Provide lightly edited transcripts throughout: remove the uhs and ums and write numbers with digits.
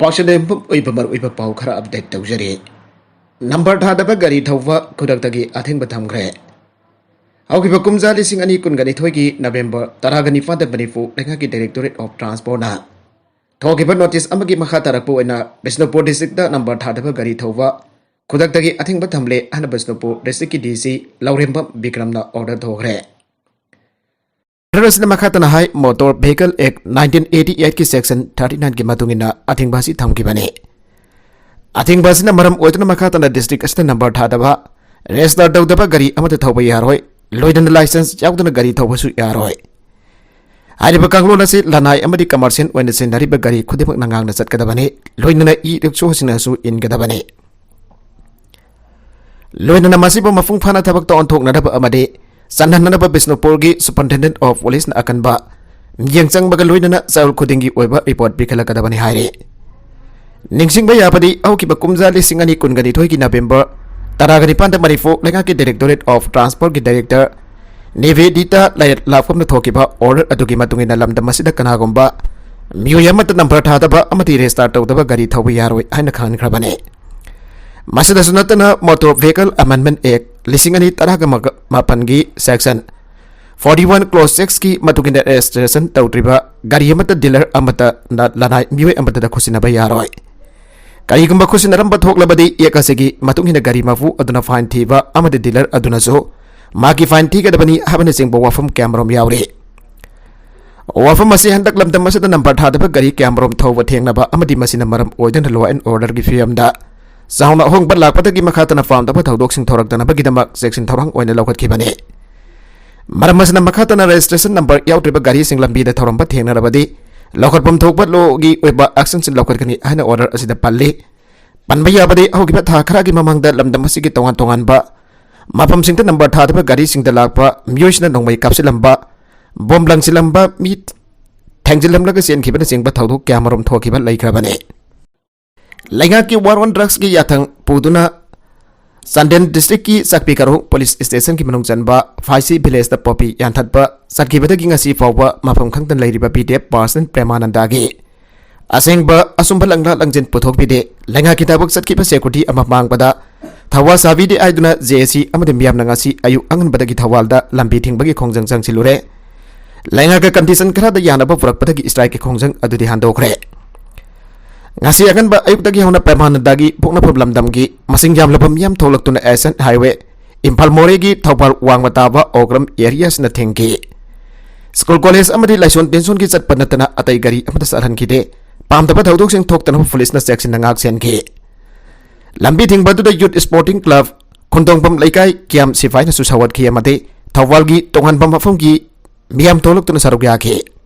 पाक्षदेम पाव खरा update तौजरी number थादब गाड़ी थौब खुदक्तगी अथेंब थमख्रे हौकिब कुमजा लिसिंग अनि कुनगनिथोयगी नवेंबर 15 मणिपुर लेखाकी डायरेक्टोरेट ऑफ ट्रांसपोर्ट ना थोकिब नोटिस अमगी मखा तरकपु ओइना बिष्णुपुर डिस्ट्रिक्ट नंबर थादब गाड़ी थौब खुदक्तगी अथेंब थमले हन बिष्णुपुर डिस्ट्रिक्ट की डीसी लौरेंबम विक्रमना ऑर्डर थोखरे रसना मखातना हाई मोटर व्हीकल एक्ट 1988 की सेक्शन 39 की मतुंगिना अथिंगबासी थमकिबने अथिंगबासीना मरम ओइतना मखातना डिस्ट्रिक्ट अस्ते नंबर थादबा रेजिस्टर तौदबा गाड़ी अमत थौबा यारोय लोइदना लाइसेंस याउदना गाड़ी थौबसु यारोय हारिबा कांगलोन असे लनाय अमदी कमर्शियल ओइना सेनरिबा गाड़ी खुदिमक नंगांगना चटकदबने लोइदना ई रिक्शो सिनासु इनगदबने लोइदना मसिबो मफुंग फाना थबक तो अनथोकनदबा अमदे Sanhanaba Bisnupur gi Superintendent of Police na akanba Yangsang Bagaloidana Saul Kudingi Oba report Bikalakadabani Hari Ningsing Bayapadi Aukiba Kumza Singani Kungani Toki November Taragani Panta Marifu Langaki Directorate of Transport Director Neve Dita Layat Lafum the Tokiba order Adukimatungina Lamda Masida Kanagomba Muyamata number Tadaba Amati restart of the Gari Tawiyaro Hanakan Krabane Masida Sunatana Motor Vehicle Amendment Act Lisingani Taraga Mapangi Section 41 Clause 6 की मतुकिंदा registration तौत्रिबा गाड़ी अमता dealer अमता लानाय मिवे अमता खुसिना बयारोय करिगुंबा खुसिनरम बथोकलबदी एकसेगी मतुकिंदा गाड़ी माफु अदुना fine थीबा अमता dealer अदुनासो मागी fine थीगदबनी हाबने सिंगबो वाफम कैमरोम यावरे वाफम असे हंदक लमदम मसदा number थादबा गाड़ी कैमरोम थौबा थेंगनबा अमदी मसिना मरम ओइदन law and order की फियमदा Sauna hong balakpatagi makhatana farm dapat thaudok sing thoraktana bagidamak section thorang oina lokhatkibane maramasna makhatana registration number yautriba gari sing lambi da thoramba thengnarabadi lokhatpam thokpat logi oiba action sin lokhatkani haina order asida palle panba yabadi hogiba tha khara gi mamangda lamdam asigi tongan tongan ba mapam singta number thadaba gari singda lakpa myoisna nongmai kapsilamba bomlang silamba mit thangjilamlaga sen khibana singba thaudok kyamarom thokiba laikhrabane Lainga ki war on drugs ki yathang puduna Sanden district ki sakpi karo police station ki manung janba Faisi village da popi yanthatba satkibada ki ngasi fawba mafam khangtan lairiba pdf person premananda gi asengba asumba langla langjen puthok bide lainga ki tabak satkiba security ama mangpada thawa savi de aiduna jc amade miyam na ngasi ayu angan badagi thawalda lambi thingbagi khongjang jang silure lainga ka condition khara da yanaba purakpada ki strike ki khongjang adudi handokre ngasi akan ba ayuk tagi hona perman dagi pokna problem damgi masing jam labam yam tholak tuna asan highway impal more gi thopal wang mataba ogram areas na thengi school college amadi laison tension ki chat panatana atai gari amada sarhan ki de pam da thodok sing thok tana police na section ngak sen ki lambi thing badu da youth sporting club khondong pam laikai kiam sifai na su sawat ki amade thawal gi tongan pam afum gi miyam tholak tuna sarugya ki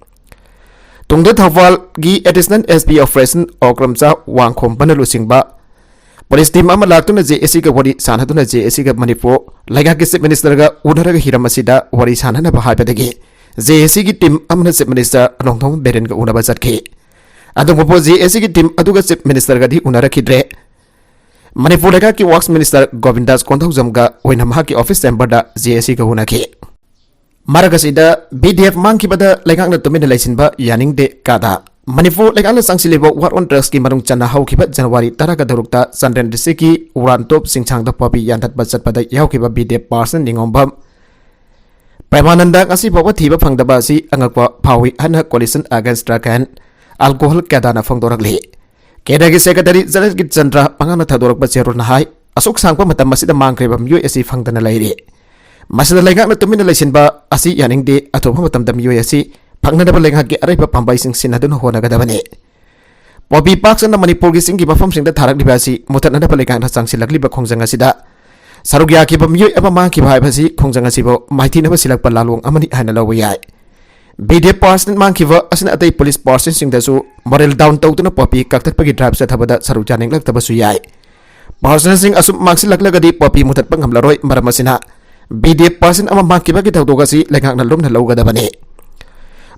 Tungda thawal gi additional SP operation okramcha wangkhom banalu singba police team ama laktuna JSC ga wari sanhatuna JSC ga manipur laiga ki chief minister ga unaraga hiramasida wari sanhana ba haibadagi JSC gi team amna chief minister anongthong beren ga unaba chatki adung po JSC gi team aduga chief minister ga di unarakidre manipur laiga ki works minister Govindas Konthojam ga oina ma ki office chamber da JSC ga unaki Maragasida BDF monkey bada like na tumina laisinba yaning de kada Manipur like ala sangsilebo war on drugs ki marung chana hau kiba January taraga darukta Sandren district ki uran top singchang da popi yantat basat pada yau kiba BDF person ningombam Premananda ngasi bawa thiba phangdaba si angakwa phawi hana coalition against drug and alcohol kadana phangdorakli Kedagi secretary Jalajit Chandra pangana thadorak ba cherul na hai asuk sangpa matam masida mangkreba USC phangdana lairi Masada lengak na tumina laisinba asi yaning de atoba matam dam USC phangnadaba lengak ki araiba pambai sing sinadun hona gadabane Popi Parks na Manipur gi sing gi bafam sing da tharak dibasi mutatna da lengak na sangsilakli ba khongjang asida sarugya ki bam yoi aba mang ki bhai basi khongjang asibo maithina ba silak palalong amani hana lawi yai BDF person mang ki ba asina atai police person sing da su moral down tawtuna popi kaktat pagi drive sa thabada sarugya ning lak tabasu yai person sing asum maksilak lagadi popi mutat pangam laroi maramasina BDF person ama makiba ki thawdoga si lengak na lumna lawga dabane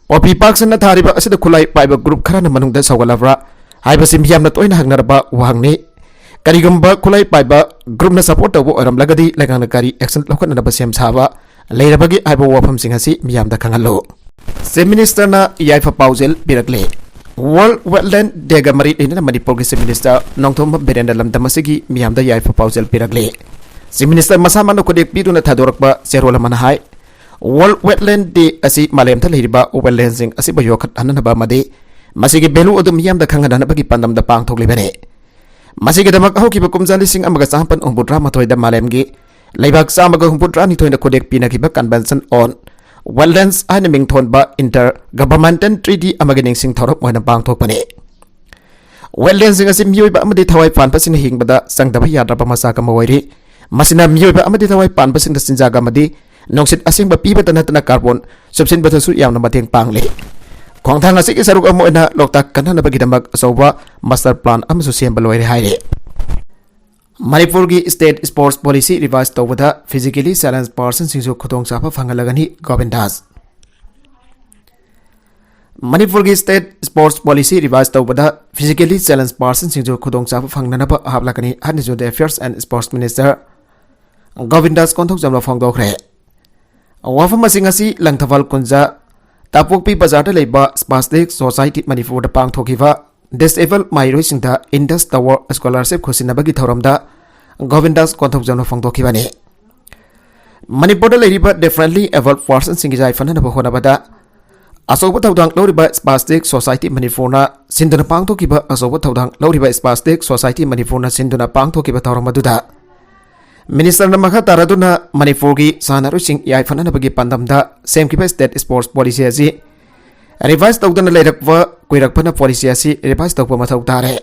Popi Parks na thariba asida khulai paiba group khara na manungda sawgalabra haiba simyam na toina hangnarba wangni karigamba khulai paiba group na support tawo aram lagadi lengak na kari action lokhan na basem sawa leirabagi haiba wafam singasi miyam da khangalo Chief Minister na yaifa paujel birakle World Wetland Dega Marit in the Manipur Minister Nongtom Berenda Lam Damasigi Miam the Yai for Pausel Piragle. Si Minister Masamano could be done at Tadorba, Zerola Manahai. World Wetland de Asi Malem Taliba, Overlansing Asibayokat Ananaba Made, Masigi Belu Odum Yam the Kanganabagi Pandam the Pang Toglibene. Masigi the Makahoki Kumzali sing Amagasampan on Budramatoi the Malemgi, Labak Samaga Budrani to the Kodek Pinaki Convention on. Wetlands animing thon ba inter-governmental treaty amaganing sing thorop wana bang thokpane. Wetlands sing asim miyoi ba amadi thawai pan pasin hing bada sang dabha yadra pa masaka mawairi. Masina miyoi ba amadi thawai pan pasin da sinjaga madi nongsit asing ba piba tanatana carbon subsin ba tasu yam na mateng pangle. Kong thang asik isaruk amo ina loktak kanana bagidamag asawa master plan amasu siyam balwairi haire. Manipur की state sports policy revise तौबदा physically challenge person सिंह खुदों चापा फंगलगनी गोविंदास मणिपुर की state sports policy revise तौबदा physically challenge person सिंह खुदों चापा फंगनब हाबलगनी हनिजो द affairs and sports minister Govindas कोंथोक जमला फोंगदोखरे वाफम मसिंग असि लंगथवाल कुंजा तापोकपी बाजार लेबा स्पास्टिक सोसाइटी मणिपुर द पांगथोखिबा Disabled Mairoisinda Indus Tower Scholarship Kusinabagi Thoramda Govindas Konthokjano Fongtokibane Manipur Ladiba differently evolved persons Singizai Fanaba Honabada Asoba Tawdang Loriba Spastic Society Manifuna Sinduna Pangtokiba Asoba Tawdang Loriba Spastic Society Manifuna Sinduna Pangtokiba Toramaduda Minister Namaka Taraduna Manipurgi Sanarushing Yai Fanabagi Pandamda Same Kiba State Sports Policy Azi Revise Tawdana Ladakwa Quirakpana Policy Asi Revise Tawpa Matawtare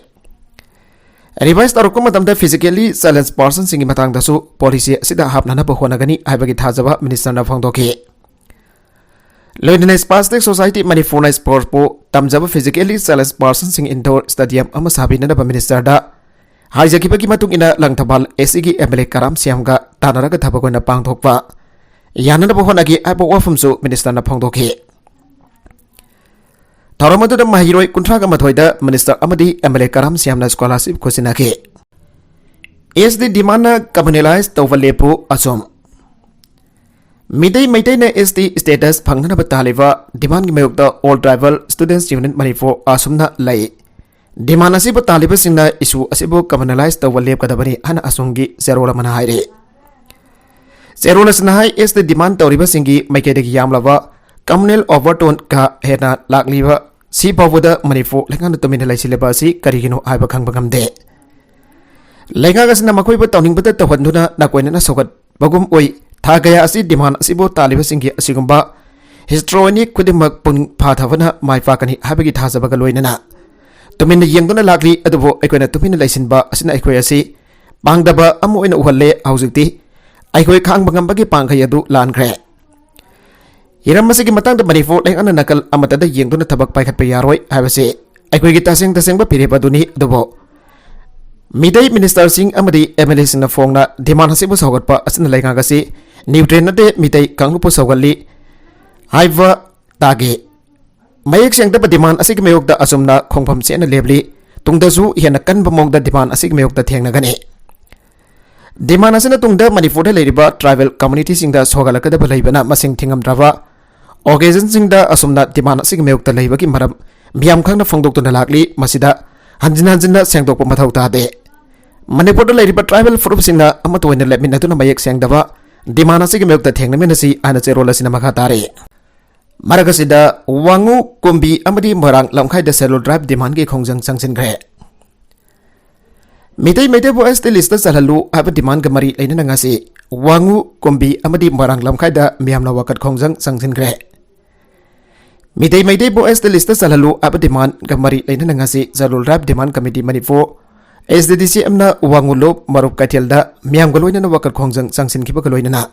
Revise Tarukumatamda physically challenged persons in Matang Dasu Policy Sida Hapnana Pohonagani Ibagi Tazava Minister Nafongdoki London Spastic Society Manifuna Sports Po Tamjava physically challenged persons in indoor stadium Amasabi Naba Minister Da Hajaki Matung in a Langtabal Esigi Emily Karam Siamga Tanaraga Tabagona Pangtokwa Yanana Pohonagi Apo Wafumsu Minister Napongdoki Taramadu the Mahiroi Kuntraga Matoida, Minister Amadi, Emily Karam Siamna Scholarship Kusinaki. Is the demand communalized over Lepo Asum? Midday maintain is the status Pangana Bataliva, demand milk the all driver students unit money for Asumna Lay. Demand Asibo Talibas in the issue Asibo communalized over Lep Kadabani and Asungi Zerola Manahire. Zerola Sanahai is the demand Toriba Singi, Makedi Yamlava. Communal overtone ka hena lakliba si pawuda Manipur lengan tumina lai sileba si karigino aiba khang bagam de lenga gasna makoi ba tawning bata tawhanduna na koina na sogat bagum oi tha gaya asi demand asibo taliba singi asigumba histroni kudimak pun phathavana mai fakani habagi thajaba ga loina na tumina yengduna lakli adubo ekoina tumina laisinba asina ekoi asi bangdaba amu ina uhalle haujukti aikoi khang bagam bagi pangkhai adu lankre Hiramasi matang the Manipur like an nakal amatada yengduna tabak pai khat payaroi habase aikoi gitasing tasengba piripaduni dubo Midday Minister Singh Amadi MLA Singh Fongna demand hasibu sogatpa asna lainga gasi nutrient de midday kanglupo sogali haiva tage Mayek sengda demand asik meyok da asumna khongpham sena lebli tungdasu hena kan bamong da demand asik meyok da thengna gane Demand asina tungda Manipur leriba tribal community singda sogalakada balaibana masing thingam drava Occasion singda asumna demand asig meyok da leibaki maram miam khangna phongdok tuna lakli masida hanjin hanjinna sengdok mathau ta de Manipur leriba tribal group singna amatoina lepmina tuna mayek sengdaba demand asig meyok da thengna menasi ana cherola sina makha tare Maragasida wangu kumbi amadi morang lamkhai da selo drive demand ge khongjang changsin gre Midday bo este lista salalu aba demand gamari laina ngasi wangu kumbi amadi morang lamkhai da miamna wakat khongjang changsin gre Midday bo este lista salalu aba demand gamari laina ngasi zalul drive demand committee Manipur SDDC amna wangu lop marup kaitelda miam galoina na wakat khongjang changsin khiba galoina na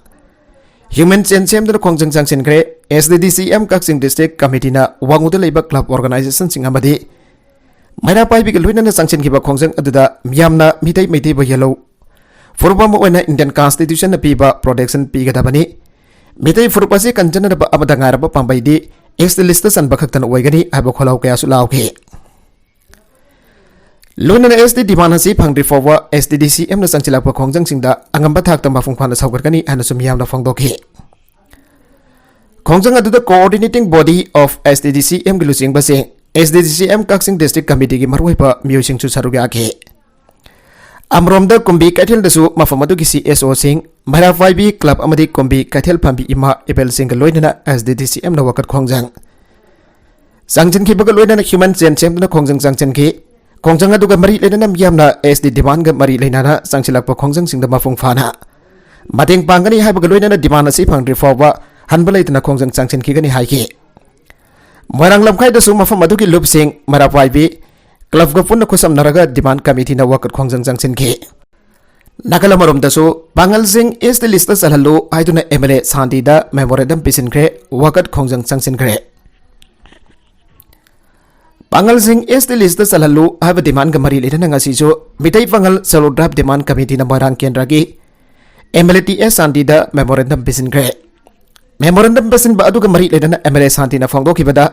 Human Chensem the Kongjang Changsin Gre, SDDCM Kaksing District Committee na Wanguda Labor Club Organization Singamadi. Mayra Pai Bigaluina Sanction Kiba Kongjang Aduda, Miamna, Mitay Mitiba Yellow. Furbama Wena Indian Constitution Piba Protection Pigadabani. Mitay Furpasi Kanjana Abadangaraba Pambaidi, ex the listas and Bakatan Wagani, Abakola Kasulauke. Luna SD Dimanasi Pangri Forwa SDDCM na Sanchila Kongjang Singda Angamba Takta Mafungkwana Saugani and Sumiam na Fongdoki. Kongjang adu the coordinating body of SDDCM Gilusing Basing SDGCM Kaksing District Committee की मरुइपा म्यूसिंग चु Serug याखे अमरोमदा Kunbi Kaithal दसु मफम अदुगी CSO Singh मराफाइबी club अमदी Kunbi Kaithal फंबी इमा इपेल Singh लोइनना SDGCM न वकत खोंगजंग संगजन की बगल लोइनना human chain सेमना खोंगजंग संगजन की खोंगजंग अदुगा मरी लेना मियामना SD डिमांड ग मरी लेना संगसिलकप खोंगजंग सिंह द मफुंग फाना मतेंग पांगनी हाय बगल लोइनना डिमांड असि फंगद्रि फावबा हनबा लेतना खोंगजंग संगजन की गनी हाइके मोरंग लमखाई दसु मफम अदुगी लुप सिंह मराफाइबी क्लब को पुनः खुसम नरगा डिमांड कमिटी न वकत खोंगजंग जंगसिन के नकल मरुम दसु पांगल सिंह इस लिस्ट सलहलु हाइदुना MLA शांति दा मेमोरेंडम पिसिनख्रे वकत खोंगजंग संगसिनख्रे पांगल सिंह इस लिस्ट सलहलु हाइब डिमांड ग मरी लेना ngasisu मिtai Pangal schedule draft demand committee न मोरंग केंद्र की MLA TS शांति दा मेमोरेंडम पिसिनख्रे मेमोरेंडम पिसिन बा अदुगा मरी लेना MLA शांति न फोंदोखिबदा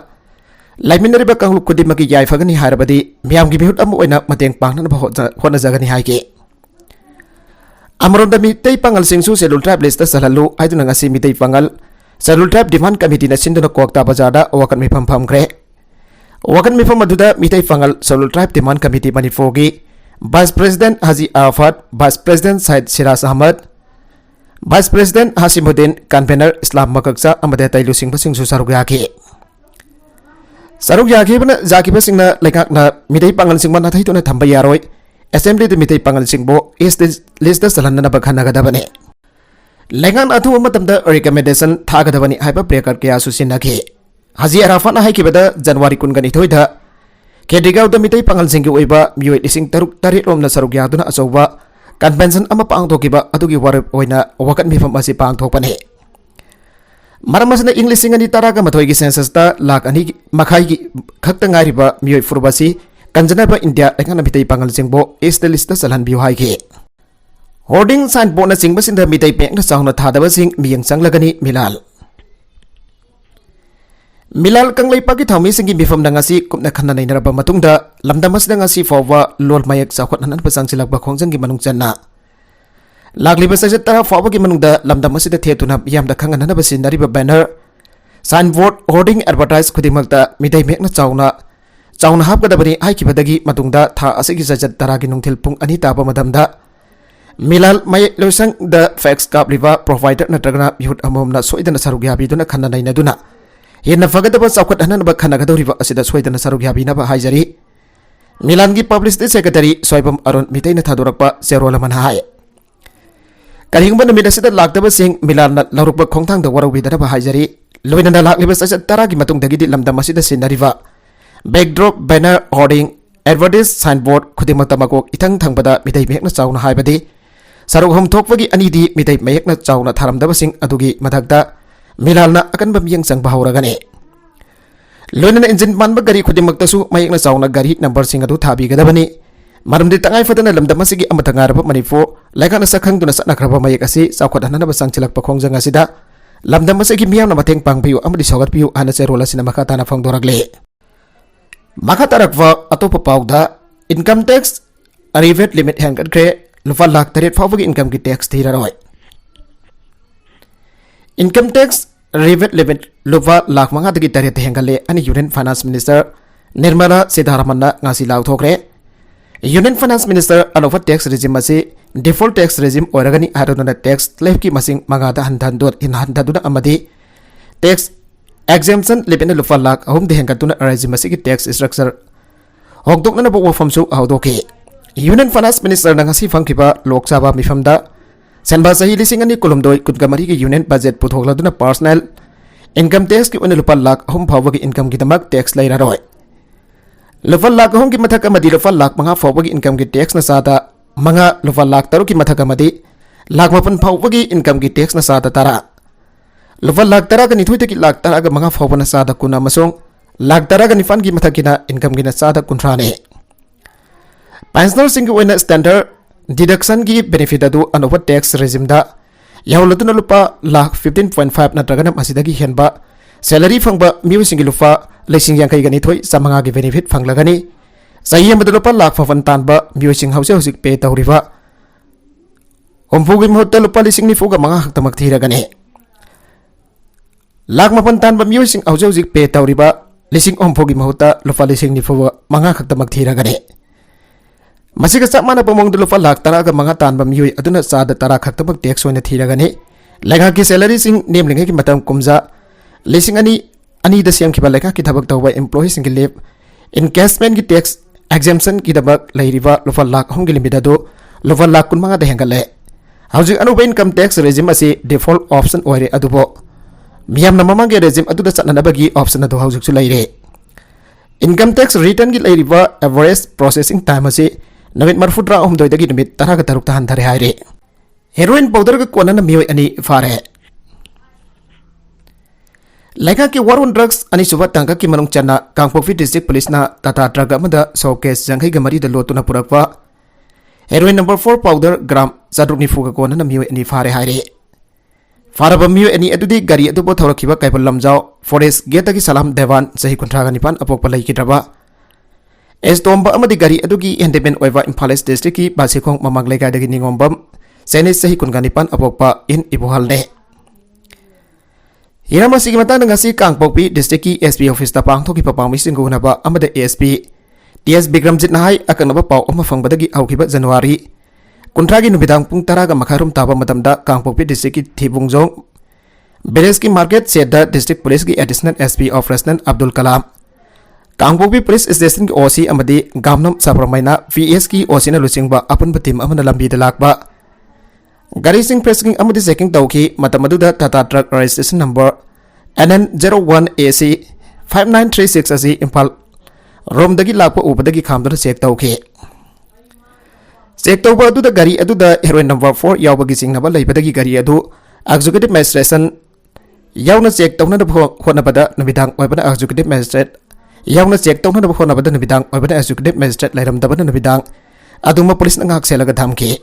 लाइमिनरिबा कांगलु कुदिमकी याइफगनी हारबदी मियामगी बिहुत अमु ओइना मतेंग पांगना होनजगनी हाइके अमरोंदा मितै पांगल सिंगसु सेलुल ट्राइब लिस्ट सलहलु हाइदुना ngasi मितै Pangal schedule tribe demand committee न सिंदुना कोकता बाजारदा वकन मिफम फमख्रे वकन मिफम अदुदा Meitei Pangal schedule tribe demand committee मणिपुरगी vice president Haji Arafat vice president Syed Siraj Ahmed vice president Hasimuddin convener Islam मककसा अमदे तैलु सिंगसिंगसु सरुग याखे सरुक याखिबना जाकिबसिंगना लेकाकना मिदै पांगल सिंगमा नाथाइतुना थंबा यारोय असेंबली द मिदै पांगल सिंगबो इस लिस्ट सलहनना बखनागदबने लेंगान अथु मतमदा रिकमेंडेशन थागदबनी हाइबा प्रेकर कया सुसिनखे हाजी अराफाना हाइकिबदा जनवरी कुनगनी थोइदा केडिगाव द मिदै पांगल सिंगि ओइबा मियोय लिसिंग तरुक तरेट रोमना सरुक यादुना अचौबा कन्वेंशन अमा पांगथोकिबा अदुगी वारप ओइना वकत मिफम असी पांगथोकपने मरमसना इंग लिसिंग अनि तरागा मथोइगी सेंससता लाख अनि मखाइगी खक्ता ngairiba मियोय फुरबासी कंजनाबा इंडिया लेखाना मितै पांगल सिंगबो इस लिस्ट सलहन बिउ हाइके होर्डिंग साइन बोर्ड न सिंगबसिंदा मितै पेंगना चाउना थादबा सिंग मियंग संगलगनी मिलाल कंगलैपागी थामी सिंगी मिफम नंगासी कुपना खन्ना नैनरबा मतुंगदा लमदमसदा ngasi फावबा लोल मायक चाखोटनन पसंगसिलकबा खोंजंगी मनुंग चन्ना लागलिबा सजत तरा फावबगी मनुंगदा लमदम असिदा थेतुना यामदा खंगननबा सिनरिबा banner sign board hoarding advertise खुदिमकता मिदै मेकना चाउना हापगदबनी हाइकिबदगी मतुंगदा था असिगी सजत तरागी नुंगथिल पुंग अनि ताबा मदमदा मिलाल माय लोसंग द फैक्स कापलिबा प्रोवाइडर नत्रगना बिहुत अमोमना सोइदना सरुग्याबिदुना खन्ना नैनदुना हेन फगदबा चाउखत हननबा खन्नागदौरिबा असिदा सोइदना सरुग्याबिनबा हाइजरी मिलानगी पब्लिसिटी सेक्रेटरी सोइबम अरुण मितैना थादोरकपा जेरोलमन हाय करिंगबा नमित असिदा लाक्तबा सिंग मिलान लरुकबा खोंथांग द वरौबिदरबा हाइजरी लोइनना लाक्लिबा सजत तरागी मतुंगदगी लमदम असिदा सिनरिबा backdrop banner hoarding advertise sign board खुदिमकता मकोक इथंग थंगबदा मितै मेकना चाउना हाइबदी सरुक हमथोकबगी अनिदी मितै मेकना चाउना थारमदबा सिंग अदुगी मथकता मिलालना अकनबा मियंग संगबा हौरगने लोइनना इंजिन मानबा गारी खुदिमकतासु मेकना चाउना गारी नंबर सिंग अदु थाबिगदबनी मरमदि तंगाई फदना लमदम असिगी अमथंगारबा मणिपुर लेखाना सखंगदुना सनखरबा मयक असि चाउखदहनबा संगचिलकपा खोंजंग असिदा लमदम असिगी मियामना मथेंग पांगबियु अमदि सौगतपियु आना चेरोल असिना मखाताना फोंदोरगले मखातारकवा अतोपा पाउदा इनकम टैक्स रिवेट लिमिट हेंगटख्रे लुफा लाख 3 फावबगी इनकम की टैक्स थीररोय इनकम टैक्स रिवेट लिमिट लुफा लाख 5 3 हेंगले अनि यूनियन फाइनेंस मिनिस्टर निर्मला सीतारमनना ngasi लाउथोखरे यूनियन फाइनेंस मिनिस्टर अनोफा टैक्स रेजिम असे डिफॉल्ट टैक्स रेजिम ओरगनी आरोना टैक्स स्लैब की मसिंग मंगादा हनथादुना अमदी टैक्स एग्जेम्पशन लेबेन लुफा लाख 3 हेंगतुना रेजिम असे की टैक्स स्ट्रक्चर होगदोकना बो वफमसु ahodoke union finance minister ngasi फंगखिबा लोकसभा मिफमदा सेनबा सही लिसिंग अनि कुलुमदोय कुदगमरी की यूनियन बजट पुथोगलादुना पर्सनल इनकम टैक्स की लुफा लाख 3 फावबगी इनकम की दमक टैक्स लैरारोय लुफा लाख 3 की मथक अमदी लुफा लाख 5 फावबगी इनकम की टैक्स न सादा मंगा लुफा लाख 3 की मथक अमदी लाख 5 फावबगी इनकम की टैक्स न सादा तरा लुफा लाख 13 का निथुई तकी लाख 13 का मंगा फावबना सादा कुना मसोंग लाख 13 का निफान की मथक किना इनकम की न सादा कुंथ्राने पेंशनर सिंह ओइना स्टैंडर्ड डिडक्शन की बेनिफिट अदु अनोवा टैक्स रेजिम दा यावलतुना लुपा लाख 15.5 नत्रगना मसिदगी हेनबा सैलरी फंगबा मिउ सिंग लुपा लेसिंग यांखै गनि थोइ समंगा की बेनिफिट फंगलगनी सही अमद लुपा लाख 5 तानबा मिउ सिंग हौसे हौसिक पे तौरिबा हुमफुगी महत्ता लुपा लिसिंग निफुगा मंगा हक्तमक थीरगने लाख 5 तानबा मिउ सिंग हौसे हौसिक पे तौरिबा लिसिंग ओमफोगी महुता लुफा लिसिंग निफुव मंगा खक्तमक थीरगने मसिग चप माना पमोंग लुफा लाख तरा का मंगा तानबा मियोय अदुना चाद तरा खक्तमक टैक्स ओइना थीरगने लेखा की सैलरी सिंग नेमलिंगे की मतम कुमजा लिसिंग अनि द सेम खिबा लेखा की थबक तौबा एम्प्लॉई सिंग लेब इनकेसमेंट की टैक्स एग्जाम्पशन की दबक लैरिबा लुफा लाख होम की लिमिट अदो लुफा लाख कुन मंगा देहंगले हौजिक अनुबा इनकम टैक्स रेजिम असी डिफॉल्ट ऑप्शन ओइरे अदुबो मियामना ममांग के रेजिम अदुदा चटनबगी ऑप्शन अदो हौजिक सु लैरे इनकम टैक्स रिटर्न की लैरिबा एवरेज प्रोसेसिंग टाइम असी नमित मरफुद्रा ओमदोइदगी नमित 13 ता हंधरे हाइरे हेरोइन पाउडर का कोनना मियोय अनि फारे लेखा की वार ऑन ड्रग्स अनि सुबा तंका की मनुंग चना कांगपोक्पी डिस्ट्रिक्ट पुलिस ना टाटा ट्रक अमदा शोकेस जंगै गमरी द लोतुना पुरकवा हेरोइन नंबर 4 पाउडर ग्राम चाद्रुक निफु का कोनना मियोय अनि फारे हाइरे फारब मियोय अनि अदुदी गाड़ी अदुबो थौरखिबा काइपल लमजाव फॉरेस्ट गेट की सलाम देवान सही कुंथ्रागा निपान अपोकपा लैकिद्रबा एस्टोम्बा अमदी गाड़ी अदुगी हेंडेमेंट ओइवा इम्फाल ईस्ट डिस्ट्रिक्ट की बासिखोंग ममांग लेगादगी निंगोंबम सेनिस सही कुनगा निपान अपोकपा इन इबोहलने हिरामसी की मतान ngasi कांगपोक्पी डिस्ट्रिक्ट की एसपी ऑफिस ता पांगथोकी पापामी सिंगुनबा अमद एसपी टीएस बिक्रमजित नाहाई अकनबा पाव अमा फंगबदगी हौखिबा जनवरी कुंथ्रागी नुबिदांग पुंग 10 गा मखारुम ताबा मतमदा कांगपोक्पी डिस्ट्रिक्ट की थिबुंगजोंग बेरेस की मार्केट सेदा डिस्ट्रिक्ट पुलिस की additional SP operational Abdul Kalam Kangpokpi police station की ओसी अमदी गामनम साप्रमाइना वीएस की ओसी ना लुचिंगबा अपन टीम अमना लंबी दलाकबा गाड़ी सिंह प्रेसिंग अमदी चेकिंग तौखी मतमदुदा Tata truck registration number NN01AC 5936 असी इम्फाल रोमदगी लाकपा उबदगी खामदुना चेक तौखी चेक तौबा अदुदा गाड़ी अदुदा हेरोइन नंबर 4 यावबगी चिंगनबा लैबदगी गाड़ी अदु एक्जीक्यूटिव मजिस्ट्रेशन यावना चेक तौना होनबदा नबिदांग ओइबना एक्जीक्यूटिव मजिस्ट्रेट यावना चेक तौना होनबदा नबिदांग ओइबना एक्जीक्यूटिव मजिस्ट्रेट लैरमदबना नबिदांग अदुमा पुलिस ना ngak selaga thamki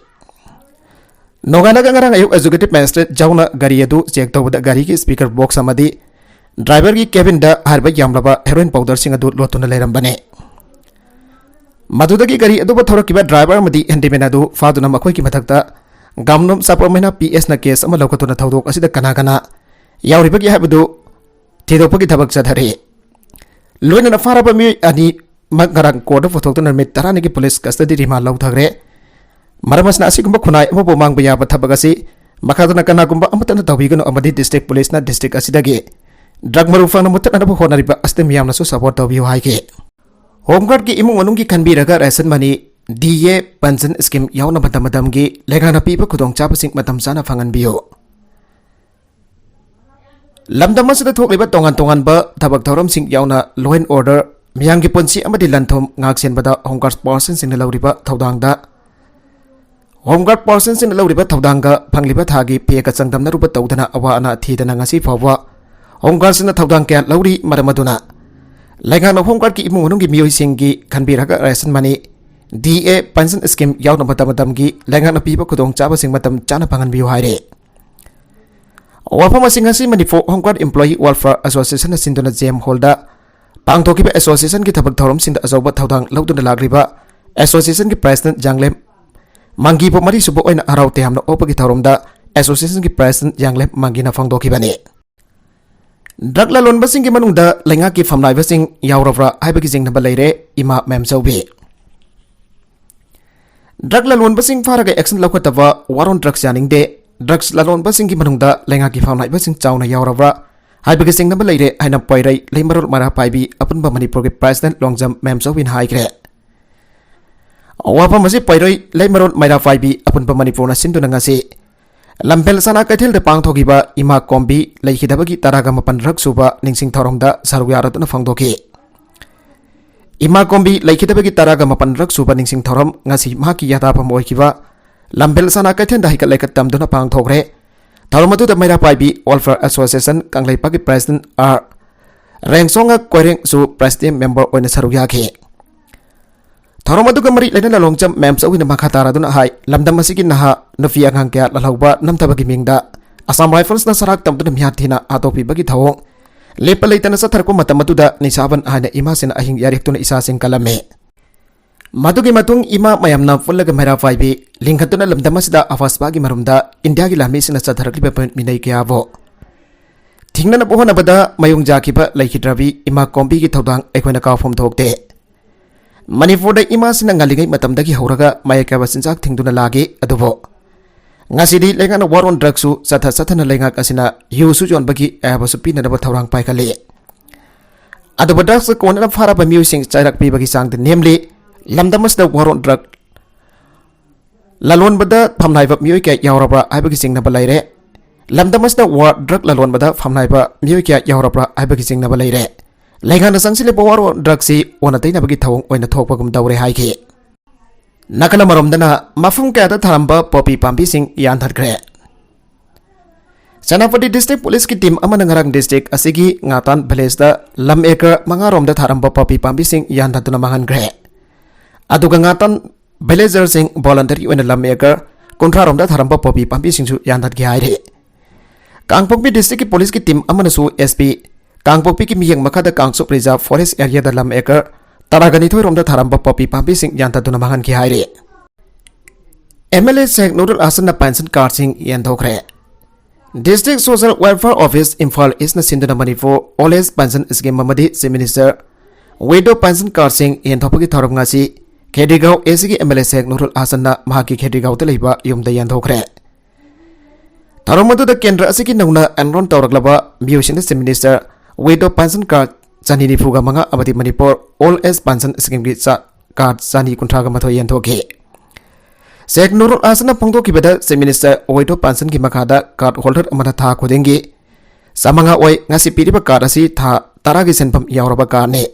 नोगानागा ngarang ayuk executive magistrate jauna gari adu check tawda gari ki speaker box amadi driver ki cabin da harba yamlaba heroin powder sing adu lotuna leirambane madudagi gari adu bathorakiba driver amadi handimen adu faduna makhoi ki mathakta gamnum sapamena PS na case ama lokatuna thodok asida kana kana yauribagi habadu thidopagi thabak chadhare loina na faraba mi ani magarang court of thotuna mit tarani ki police custody remand lawthagre मरमसना असिगुंबा खुनाय अमबो मांगबा याबा थबक असि मखादना कनागुंबा अमतना तबिगनो अमदी district police ना district असिदगे drug मरु फंगना मुतनबो होनरिबा अस्ते मियामनासु support तबियो हाइके home guard की इमुंग मनुंग की खनबिरगा ration money DA pension scheme यावना मतमदम गी लेगाना पीबा खुदोंग चाबसिंग मतम साना फंगनबियो लमदम असदा थोकलिबा तोंगान तोंगानबा थबक थौरम सिंग यावना लॉ एंड ऑर्डर मियांग की पुंसी अमदी लंथोम ngaksenbada होमगार्ड पर्सन सिंग लौरिबा थौदांगदा होमगार्ड पर्सन सिंह लौरिबा थौदांगा फंगलिबा थागी पेका चंगदमनरुबा तौदना अवा अना थीदना ngasi फावा होमगार्ड सिंह थौदांग क्या लौरी मरमदुना लेगाना होमगार्ड की इमुंग मनुंग की मियोय सिंगी खनबिरगा ration money DA pension scheme यावना मतमदम की लेगाना पीबा खुदोंग चाबा सिंग मतम चाना फंगनबियो हाइरे वाफम सिंग असि Manipur home guard employee welfare association सिंदुना जेम होल्डा पांगथोकिबा एसोसिएशन की थबक थौरम सिंद अजौबा थौदांग लौदुना लाग्रिबा एसोसिएशन की प्रेसिडेंट जांगलेम मंगी पो मरी सुबो ओइना हराउते हमना ओपगी थौरमदा एसोसिएशन की प्रेसिडेंट यांगलेम मंगीना फंगदोखिबने ड्रग लालोनबसिंग की मनुंगदा लेंगा की फमनाइबसिंग यावरफ्रा हाइबगी जिंगनबा लैरे इमा मेमचौबी ड्रग लालोनबसिंग फारगा एक्शन लौखतबा वारोन ड्रग्स यानिंगदे ड्रग्स लालोनबसिंग की मनुंगदा लेंगा की फमनाइबसिंग चावना यावरफ्रा हाइबगी जिंगनबा लैरे हाइना पाइरै लेमरल मरा पाइबी अपुनबा मणिपुर के प्रेसिडेंट लोंगजम मेमचौबिन हाइग्रे वाफम असी पैरोई लेमरोन मैरा फाइबी अपुनबा मणिपुर सिंधुना ngasi लंबेल सना कैथेल दे पांगथोगिबा इमा कोम्बी लैखिदबगी तरागा मपन रग सुबा निंगसिंग थौरमदा सरुयारतुना फंगदोखि इमा कोम्बी लैखिदबगी तरागा मपन रग सुबा निंगसिंग थौरम ngasi माकी यादाफम ओइखिबा लंबेल सना कैथेल दा हिकत लेकत तमदुना पांगथोग्रे थौरमदु द मैरा फाइबी वेलफेयर एसोसिएशन कांगलैपागी प्रेसिडेंट आर रेंगसोंगा कोइरेंग सु प्रेसिडेंट मेंबर ओइना सरुयाखि थौरमदुगा मरी लेना लोंगचम मेम्स ओइना मखा तारादुना हाई लमदम असिगी नहा नफी अंगांग क्या ललौबा नमथबगी मिंगदा असम राइफल्स ना सराक तमदुना म्याथिना आतोपीबगी थौंग लेप लेतना सथरको मतमदुदा निसाबन हाइना इमासिन अहिंग यारिक्तुना इसासिंग कलमे मदुगी मतुंग इमा मयमना फुल्लगा मेरा फाइबी लिंगतुना लमदम असिदा अफासबागी मरुमदा इंडिया की लामीसिना सथरकलिबा मिनै क्याबो थिंगनब होनबदा मयुंग जाखिबा लैखिद्रबी इमा कोम्बी की थौदांग अखोइना कावफम थोकते मणिपुर इमा सिना ngaligai matamdagi horaga mayakaba sinjak thingduna lage adubo ngasidi lengana war on drugs su sathana lenga kasina yusu jonbagi abasu pinadaba thorang paikale adubo drugs kona fara ba musing chairak pi bagi sang namely lamdamas da war on drug lalon bada phamnai ba myoi ka yawrabra aibagi singna balaire lamdamas da war drug lalon bada phamnai ba myoi ka yawrabra aibagi singna balaire Lengana sangsile bawaro drugsi onatai na bagi thawong oina thokpagum dawre haike nakala maromdana mafum kaya tharamba popi pambi sing yan thadkre Senapati district police ki team amana ngarang district asigi ngatan village da lam acre mangarom da tharamba popi pambi sing yan thaduna mangan gre aduga ngatan villager sing voluntary oina lam acre kontrarom da tharamba popi pambi sing su yan thadge haire Kangpokpi district ki police ki team amana su SP Kangpokpi ki miyang makada Kangsup Reserve Forest Area da lam acre taragani thoi rom da tharamba popi pambi sing yan thaduna mangan ki haire MLA Sheikh Nurul Hasan na pension card sing yan thokre District Social Welfare Office Imphal East na sinduna Manipur Old Age Pension Scheme amadi Chief Minister Widow Pension card sing yan thopagi thorom ngasi Khedigau ACG MLA Sheikh Nurul Hasan na mahaki Khedigau te leiba yumda yan thokre Tharomadu da kendra asigi nauna enron tawraklaba Miyoshin Chief Minister Widow Pension card Janini Fuga Manga amadi Manipur Old Age Pension Scheme ki card Jani kuntraga matho yan thoke Sheikh Nurul Hasan na pongdo kibada Chief Minister Widow Pension ki makada card holder amana tha khodengi samanga oi ngasi piriba card asi tha taragi senpam yawraba card ne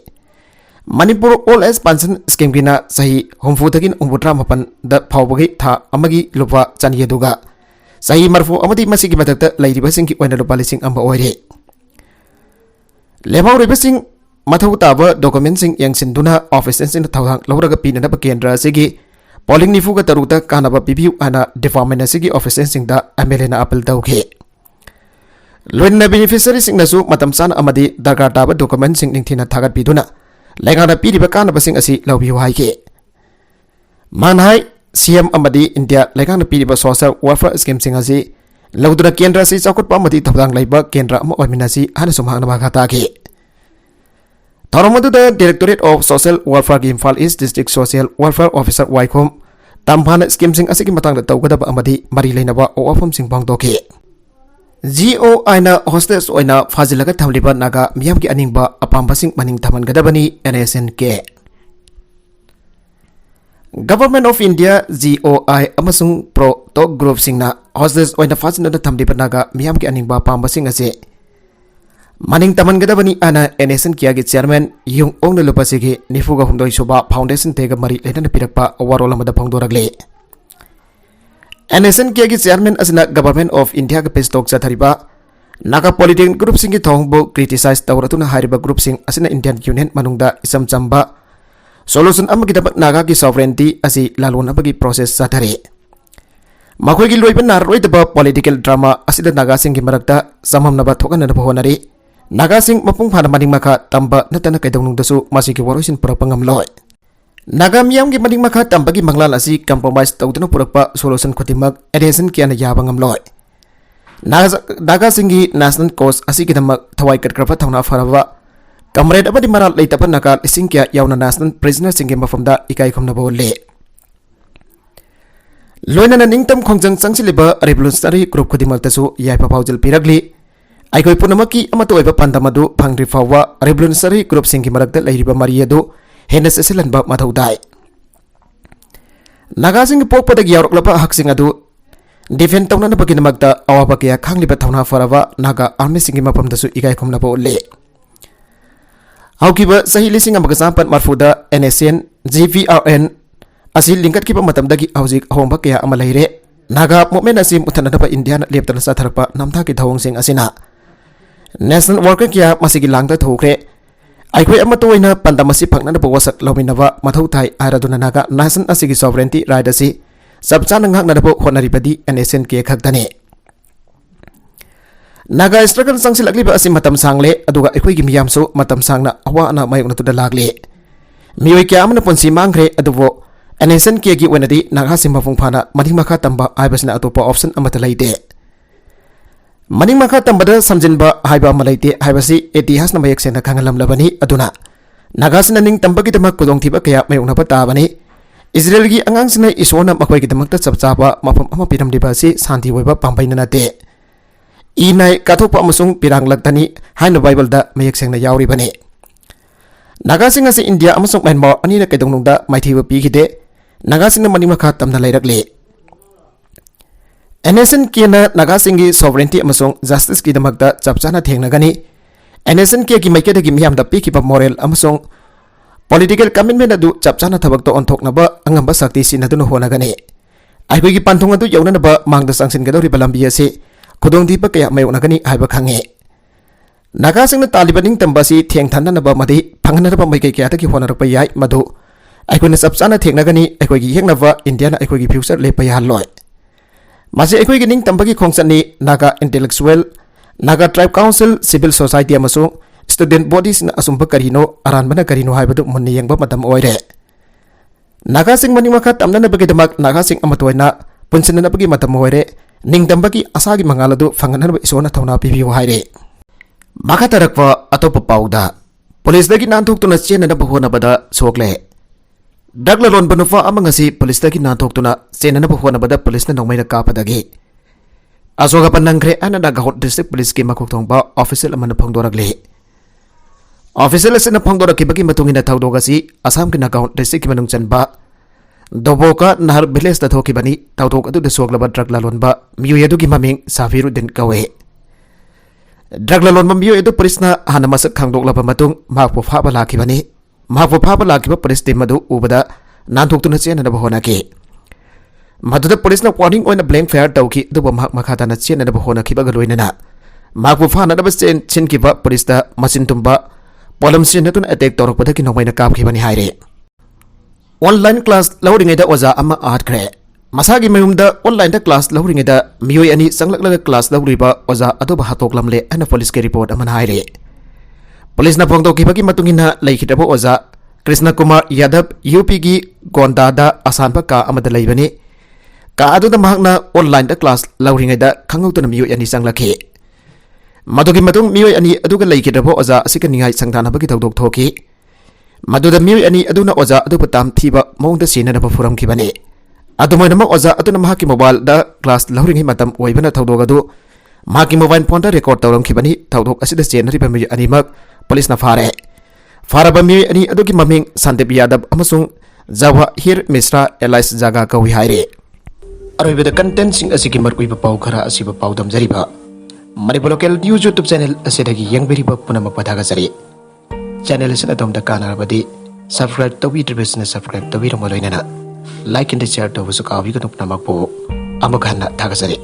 Manipur Old Age Pension Scheme ki na sahi homfu tagin umbutra mapan da phawbagi tha amagi lupa chani duga sahi marfu amadi masigi matakta lairiba singki oina lupa lising amba oire Lebau ribasing mathau taba document sing yang sinduna office sing thawang lawraga pinana ba kendra sigi polling nifu ga taruta kanaba bibiu ana department sigi office sing da MLA na appeal tawke loina beneficiary sing nasu matam san amadi dargar taba document sing ningthina thagat biduna lengana piriba kanaba sing asi lawbiu haike manhai CM amadi India lengana piriba social welfare scheme sing asi Laudura kendra si chakut pamati thawang laiba kendra ama oiminasi hana sumhangna ba khata ke Tharomadu da Directorate of Social Welfare ki Imphal East District Social Welfare Officer Waikhom tamphana scheme sing asigi matang da tawgadaba amadi mari leinaba ofam sing bangdoke GOI na hostess oina fajilaga thamliba naga miyam ki aningba apamba sing maning thaman gadabani NSNK Government of India GOI amasung pro talk group singna hostess oina fajina da thamliba naga miyam ki aningba apamba sing ase Maning taman gadabani ana NSN kia gi chairman yung ong na lupa sige nifuga humdoi soba foundation tega mari lena pirakpa awarola mada phangdoragle NSN kia gi chairman asina government of India ga pestok chathariba naga political group singi thongbo criticize tawratuna hariba group sing asina Indian Union manungda isam chamba solution amagi dapat naga gi sovereignty asi lalona bagi process chathare makhoi gi loiba naroi daba political drama asida naga singi marakta samhamnaba thokana na bhonari Naga sing mapung phana maning makha tamba natana kaidonung dasu masigi waroisin purapangam loy Naga miyam gi maning makha tambagi manglal asi compromise tawduna purapa solution khotimak adhesion kiana yabangam loy Naga singi national cause asi kidamak thawai katkrapa thawna faraba kamred abadi maral leitapa naga ising kya yauna national prisoner singi mafamda ikai khomna bolle Loina na ningtam khongjang changsiliba revolutionary group khodimal tasu yaipa paujal piragli Aikoi punamaki amato oiba pandamadu phangri fawa revolutionary group singi marakta lairiba mariadu henas asilanba mathau dai Naga sing pokpada gyawroklaba hak sing adu defend tawna baginamakta awaba kya khangliba thawna faraba naga army singi mapamdasu igai khomna bolle Haukiba sahi lising amaga sampat marfuda NSN GVRN asil lingkat kiba matamdagi hauzik ahomba kya amalaire Naga movement asim uthanadaba Indian leptana satharpa namtha ki thawong sing asina National worker kya masigi langta thokre aikoi amato oina pandamasi phangna ba wasak lawminaba mathau thai araduna naga nation asigi sovereignty right asi sabchana ngakna ba honaribadi NSN ke khakdane Naga struggle sangsilakli ba asim matam sangle aduga aikoi gi miyamso matam sangna awa na mayokna tuda lagle mioi kya amna ponsi mangre aduwo NSN ke gi wenadi naga simba phungphana madhimaka tamba aibasna atopa option amata laide मनिंग मखा तंबदा समजिनबा हाइबा मलाइते हाइबासी इतिहास न मयक सेना खंगलमलबनी अदुना नागासिन निंग तंबगिदमक कुदोंथिबा कया मयुंगनबा ताबनी Israel की अंगांगसिना इसोरना मखोइगिदमकता चपचाबा मफम अमा पिरमदिबासी शांति ओइबा पांबाइना नाते इनाय काथोकपा अमसुंग पिरांगलक्तनी हाइन बाइबलदा मयक सेना यावरिबनी नागासिंग असी इंडिया अमसुंग म्यांमार अनिना कैदोंनुंगदा माइथीबा पीखिदे नागासिंग मनिंग मखा तमना लैरकले एनएसएन के नागासिंग की सॉवरेंटी अमसुंग जस्टिस की दमकता चपचाना थेंगनगनी एनएसएन के मियामदा पीखिबा मोरल मोरल अमसुंग पॉलिटिकल कमिटमेंट अदु चपचाना थबक ओंथोकनबा अंगंबा शक्ति सिनदुन होनगनी आइखोगी पांथोंग अदु यौननबा मांगदा सांसिनगदौरिबा लंबी असे खुदोंथीबा कया मायोनगनी हाइबा खंगे नागासिंग तालिबानिंग तंबासी थेंगथाननबा मदि फंगनरबा मैकै कयादगी होनरपा याय मधु आइखोना चपचाना थेंगनगनी आइखोगी येंगनबा इंडियाना आइखोगी फ्यूचर लेपा यालोय मासे आइखोगी निंग तंबागी खोंगसनी Naga intellectual Naga tribe council civil society अमसुंग स्टूडेंट बॉडीज असुंब करीनो अरानबना करीनो हाइबदु मुन्न येंगबा मतम ओइरे नागासिंग मनिंग मखा तमननबगिदमक नागासिंग अमतोयना पुनसननबगी मतम ओइरे निंगदंबगी असागी मंगालदु फंगननब इसोना थौना पिबियो हाइरे मखा तरकवा अतोप पाउदा पुलिसदगी नानथोक्तुना चेननब होनबदा सोकले ड्रग ललोनबा नुफा अमंगसी पुलिसदगी नानथोक्तुना चेननब होनबदा पुलिसना नोंमैना कापदगी अशोक नंग्रे अना नागाहोट डिस्ट्रिक्ट पुलिस की मखोक्थोंबा ऑफिशियल अमन फंगदोरकले ऑफिशियल असिना फंगदोरकिबगी मतुंगिना थौदोगसी असम की नागाहोट डिस्ट्रिक्ट की मनुंग चनबा दोबोका नहर विलेज दा थोकिबनी थौदोक अदुदा सोकलबा ड्रग ललोनबा मियोय अदुगी ममिंग साफिरुद्दीन कवे ड्रग ललोनबा मियोय अदु पुलिसना हाना मसक खांगदोकलबा मतुंग माकपो फाबा लाखिबनी माकपो फाबा लाखिबा पुलिस टीम अदु उबदा नानथोक्तुना चेननबा होनाकी मधुदा पुलिसना वार्निंग ओइना ब्लैंक फायर तौकी अदुबा माक मखाताना चेननबा होनाखिबा लोइनना माकपो फाननबा चिनकिबा पुलिसदा मसिन तुम्बा पोलम सिनतुन अटैक तौरकपदगी नोंमैना कापखिबनी हाइरे ऑनलाइन क्लास लौरिंगैदा ओजा अमा आटख्रे मसागी मयुमदा ऑनलाइन क्लास लौरिंगैदा मियोय अनि संगलगलग क्लास लौरिबा ओजा अदुबा हातोकलमले अना पुलिस के रिपोर्ट अमन हाइरे पुलिसना फोंदोकिबगी मतुंगिना लैखिदबा ओजा कृष्ण कुमार यादव यूपी की गोंदादा असानबा का अमदा लैबनी का अदुदा महकना ऑनलाइन क्लास लौरिंगैदा खंगौतुना मियोय अनि संगलखि मदुगी मतुंग मियोय अनि अदुगा लैखिदबा ओजा असिका निंगाय संगथानबगी थौदोक थोकी मदुदा मियोय अनि अदुना ओजा अदुबा ताम थीबा मौंगदा सिननबा फुरमखिबनी अदुमैनमक ओजा अदुना महकी मोबाइल दा क्लास लौरिंगै मतम ओइबना थौदोक अदु महकी मोबाइल फोन दा रिकॉर्ड तौरमखिबनी थौदोक असिदा चेनरिबा मियोय अनिमक पुलिसना फारे फारबा मियोय अनि अदुगी ममिंग संदीप यादव अमसुंग जवाहिर मिश्रा एलाइस जागा कवि हाइरे अरोइबदा कंटेंट सिंग असिगी मरकुइबा पाउ खरा असिबा पाउ दमजरिबा Manipur local news YouTube channel असिदगी यंगबेरिबा पुनमक पथागजरी चैनल असिना तोमदा कानारबदी सब्सक्राइब तौबिद्रिबसना सब्सक्राइब तौबिरमलोइनना लाइक एंड शेयर तौबसु काविगनु पुनमकपो अमक हन्ना थागजरी।